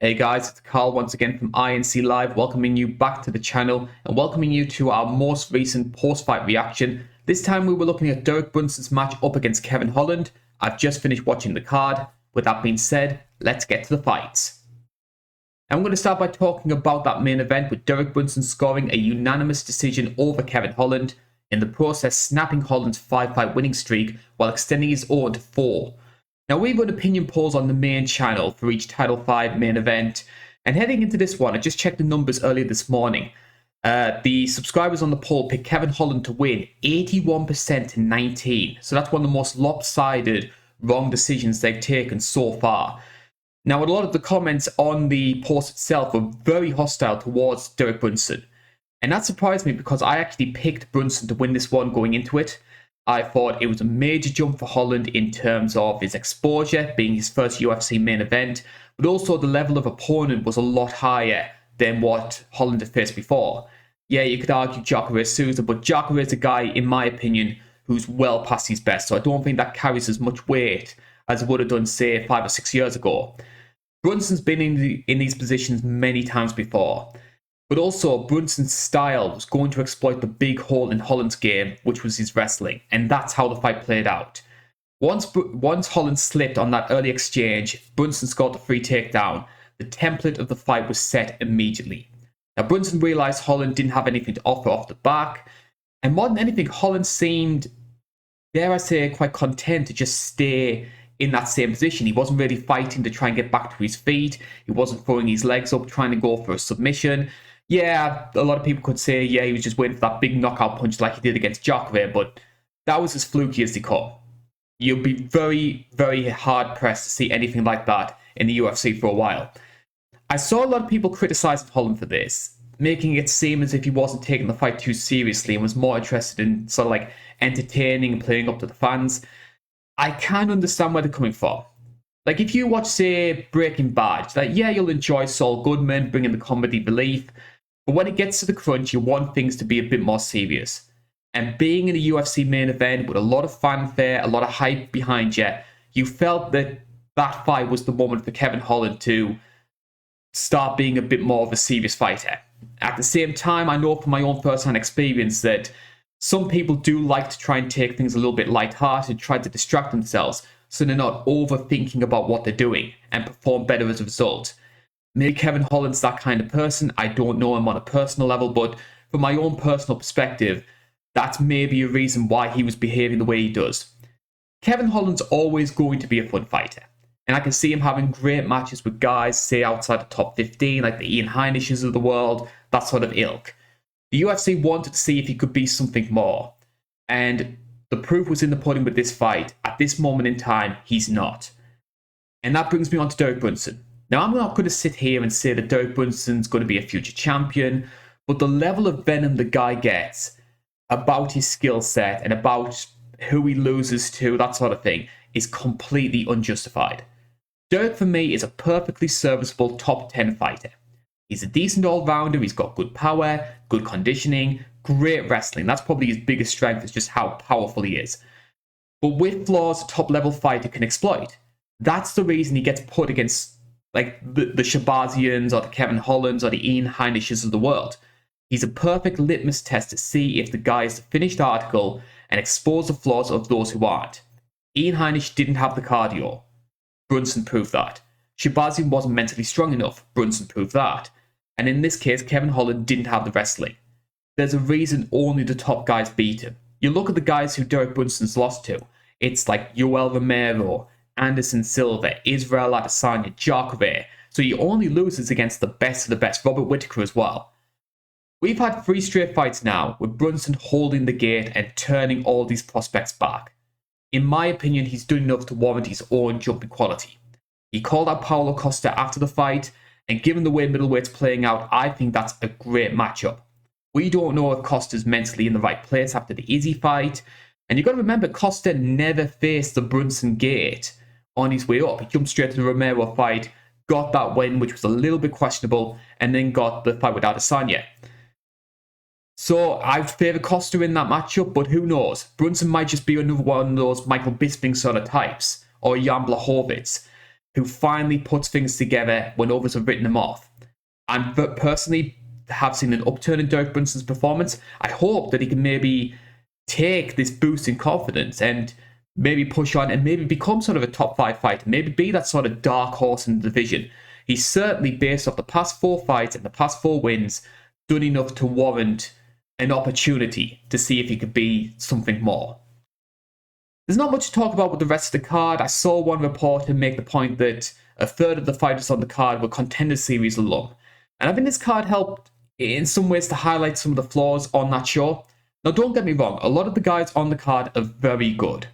Hey guys, it's Carl once again from INC Live, welcoming you back to the channel and welcoming you to our most recent post-fight reaction. This time we were looking at Derek Brunson's match up against Kevin Holland. I've just finished watching the card. With that being said, let's get to the fights. I'm going to start by talking about that main event with Derek Brunson scoring a unanimous decision over Kevin Holland, in the process snapping Holland's 5-fight winning streak while extending his own to 4. Now, we run opinion polls on the main channel for each Title V main event, and heading into this one, I just checked the numbers earlier this morning. The subscribers on the poll picked Kevin Holland to win 81% to 19, so that's one of the most lopsided wrong decisions they've taken so far. Now, a lot of the comments on the post itself were very hostile towards Derek Brunson, and that surprised me because I actually picked Brunson to win this one going into it. I thought it was a major jump for Holland in terms of his exposure, being his first UFC main event, but also the level of opponent was a lot higher than what Holland had faced before. Yeah, you could argue Jacare Souza, but Jacare is a guy, in my opinion, who's well past his best, so I don't think that carries as much weight as it would have done, say, 5 or 6 years ago. Brunson's been in these positions many times before. But also, Brunson's style was going to exploit the big hole in Holland's game, which was his wrestling, and that's how the fight played out. Once Holland slipped on that early exchange, Brunson scored the free takedown. The template of the fight was set immediately. Now, Brunson realised Holland didn't have anything to offer off the back, and more than anything, Holland seemed, dare I say, quite content to just stay in that same position. He wasn't really fighting to try and get back to his feet. He wasn't throwing his legs up, trying to go for a submission. Yeah, a lot of people could say, yeah, he was just waiting for that big knockout punch like he did against Jacare, but that was as fluky as they come. You'll be very, very hard-pressed to see anything like that in the UFC for a while. I saw a lot of people criticising Holland for this, making it seem as if he wasn't taking the fight too seriously and was more interested in sort of like entertaining and playing up to the fans. I can understand where they're coming from. Like, if you watch, say, Breaking Bad, like, yeah, you'll enjoy Saul Goodman bringing the comedy relief, but when it gets to the crunch, you want things to be a bit more serious. And being in a UFC main event with a lot of fanfare, a lot of hype behind you, you felt that that fight was the moment for Kevin Holland to start being a bit more of a serious fighter. At the same time, I know from my own first-hand experience that some people do like to try and take things a little bit light-hearted, try to distract themselves so they're not overthinking about what they're doing and perform better as a result. Maybe Kevin Holland's that kind of person. I don't know him on a personal level, but from my own personal perspective, that's maybe a reason why he was behaving the way he does. Kevin Holland's always going to be a fun fighter, and I can see him having great matches with guys, say, outside the top 15, like the Ian Heinishes of the world, that sort of ilk. The UFC wanted to see if he could be something more, and the proof was in the pudding with this fight. At this moment in time, he's not. And that brings me on to Derek Brunson. Now, I'm not going to sit here and say that Derek Brunson's going to be a future champion, but the level of venom the guy gets about his skill set and about who he loses to, that sort of thing, is completely unjustified. Derek, for me, is a perfectly serviceable top 10 fighter. He's a decent all-rounder, he's got good power, good conditioning, great wrestling. That's probably his biggest strength, is just how powerful he is. But with flaws a top-level fighter can exploit. That's the reason he gets put against like the Shabazians or the Kevin Hollands or the Ian Heinishes of the world. He's a perfect litmus test to see if the guy is the finished article and expose the flaws of those who aren't. Ian Heinisch didn't have the cardio. Brunson proved that. Shabazian wasn't mentally strong enough. Brunson proved that. And in this case, Kevin Holland didn't have the wrestling. There's a reason only the top guys beat him. You look at the guys who Derek Brunson's lost to. It's like Yoel Romero, Anderson Silva, Israel Adesanya, Jacare. So he only loses against the best of the best. Robert Whittaker as well. We've had 3 straight fights now with Brunson holding the gate and turning all these prospects back. In my opinion, he's done enough to warrant his own jumping quality. He called out Paulo Costa after the fight, and given the way middleweight's playing out, I think that's a great matchup. We don't know if Costa's mentally in the right place after the Izzy fight, and you've got to remember, Costa never faced the Brunson gate on his way up. He jumped straight to the Romero fight, got that win, which was a little bit questionable, and then got the fight with Adesanya. So I favour Costa in that matchup, but who knows? Brunson might just be another one of those Michael Bisping sort of types, or Jan Blachowicz. who finally puts things together when others have written them off. I personally have seen an upturn in Derek Brunson's performance. I hope that he can maybe take this boost in confidence and maybe push on and maybe become sort of a top 5 fighter, maybe be that sort of dark horse in the division. He's certainly, based off the past 4 fights and the past 4 wins, done enough to warrant an opportunity to see if he could be something more. There's not much to talk about with the rest of the card. I saw one reporter make the point that a third of the fighters on the card were Contender Series alum. And I think this card helped in some ways to highlight some of the flaws on that show. Now, don't get me wrong, a lot of the guys on the card are very good.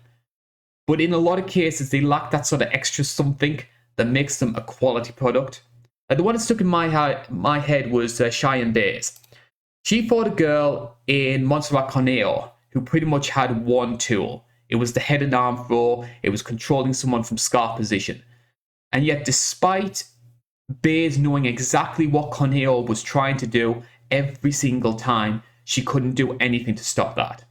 But in a lot of cases, they lack that sort of extra something that makes them a quality product. The one that stuck in my head was Cheyenne Bays. She fought a girl in Montserrat Corneo who pretty much had one tool. It was the head and arm throw. It was controlling someone from scarf position. And yet, despite Bays knowing exactly what Corneo was trying to do every single time, she couldn't do anything to stop that.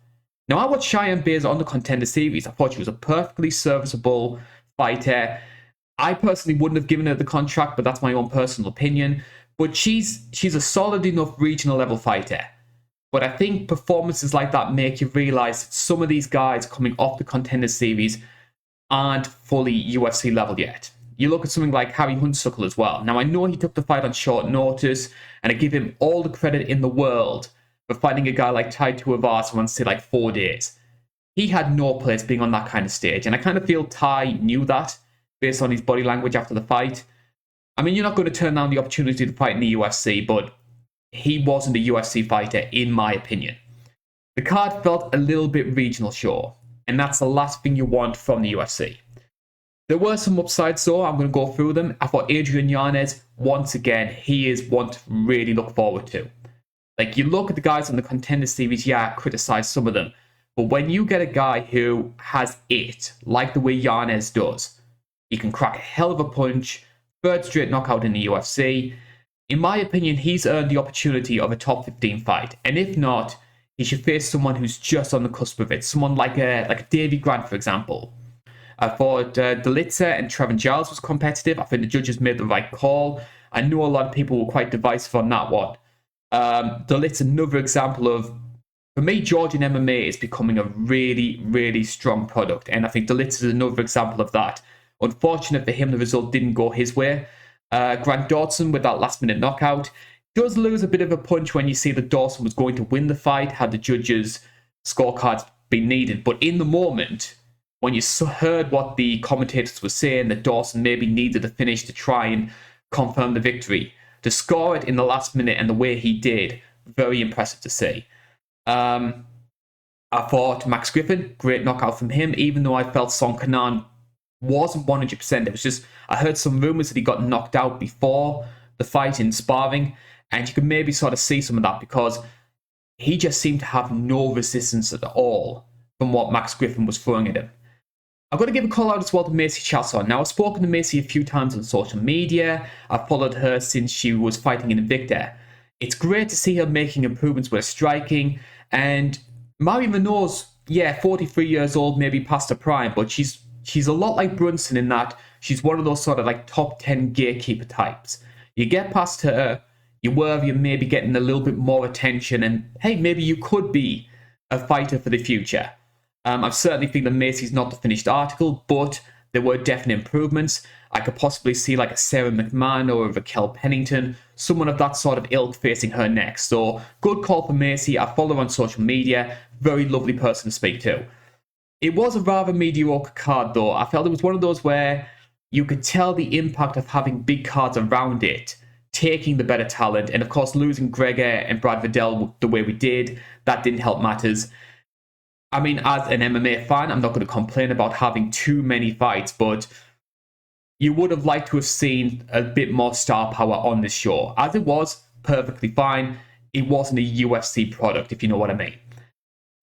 Now, I watched Cheyenne Bays on the Contender Series. I thought she was a perfectly serviceable fighter. I personally wouldn't have given her the contract, but that's my own personal opinion. But she's a solid enough regional level fighter. But I think performances like that make you realise that some of these guys coming off the Contender Series aren't fully UFC level yet. You look at something like Harry Hunsuckle as well. Now, I know he took the fight on short notice, and I give him all the credit in the world for fighting a guy like Tai Tuivasa in, say, like 4 days. He had no place being on that kind of stage, and I kind of feel Tai knew that based on his body language after the fight. I mean, you're not going to turn down the opportunity to fight in the UFC, but he wasn't a UFC fighter, in my opinion. The card felt a little bit regional, sure, and that's the last thing you want from the UFC. There were some upsides, though. I'm going to go through them. I thought Adrian Yanez, once again, he is one to really look forward to. Like, you look at the guys on the Contender Series, yeah, I criticise some of them. But when you get a guy who has it, like the way Yanez does, he can crack a hell of a punch, 3rd straight knockout in the UFC. In my opinion, he's earned the opportunity of a top 15 fight. And if not, he should face someone who's just on the cusp of it. Someone like a Davy Grant, for example. I thought Dalitza and Trevin Giles was competitive. I think the judges made the right call. I know a lot of people were quite divisive on that one. Dalitza, another example of, for me, Georgian MMA is becoming a really, really strong product. And I think Dalitza is another example of that. Unfortunate for him, the result didn't go his way. Grant Dawson with that last-minute knockout does lose a bit of a punch when you see that Dawson was going to win the fight had the judges' scorecards been needed. But in the moment, when you heard what the commentators were saying, that Dawson maybe needed a finish to try and confirm the victory, to score it in the last minute and the way he did, very impressive to see. I thought Max Griffin, great knockout from him, even though I felt Song Kanan wasn't 100%. It was just, I heard some rumours that he got knocked out before the fight in sparring, and you could maybe sort of see some of that because he just seemed to have no resistance at all from what Max Griffin was throwing at him. I've got to give a call out as well to Macy Chasson. Now, I've spoken to Macy a few times on social media. I've followed her since she was fighting in Invicta. It's great to see her making improvements with her striking, and Mari Mano's, 43 years old, maybe past her prime, but she's a lot like Brunson in that she's one of those sort of like top 10 gatekeeper types. You get past her, you're worthy of maybe getting a little bit more attention, and hey, maybe you could be a fighter for the future. I certainly think that Macy's not the finished article, but there were definite improvements. I could possibly see like a Sarah McMahon or a Raquel Pennington, someone of that sort of ilk facing her next. So good call for Macy. I follow her on social media. Very lovely person to speak to. It was a rather mediocre card though. I felt it was one of those where you could tell the impact of having big cards around it, taking the better talent, and of course losing Gregor and Brad Vidal the way we did, that didn't help matters. I mean, as an MMA fan, I'm not going to complain about having too many fights, but you would have liked to have seen a bit more star power on this show. As it was, perfectly fine. It wasn't a UFC product, if you know what I mean.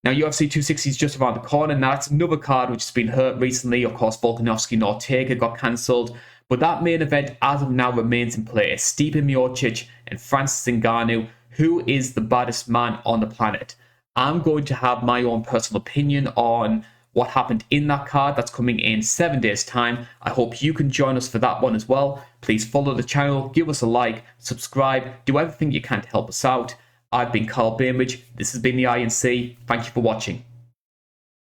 Now, UFC 260 is just around the corner. Now, that's another card which has been hurt recently. Of course, Volkanovski and Ortega got cancelled. But that main event, as of now, remains in place. Stipe Miocic and Francis Ngannou. Who is the baddest man on the planet? I'm going to have my own personal opinion on what happened in that card. That's coming in 7 days' time. I hope you can join us for that one as well. Please follow the channel, give us a like, subscribe, do everything you can to help us out. I've been Karl Bainbridge. This has been the INC. Thank you for watching.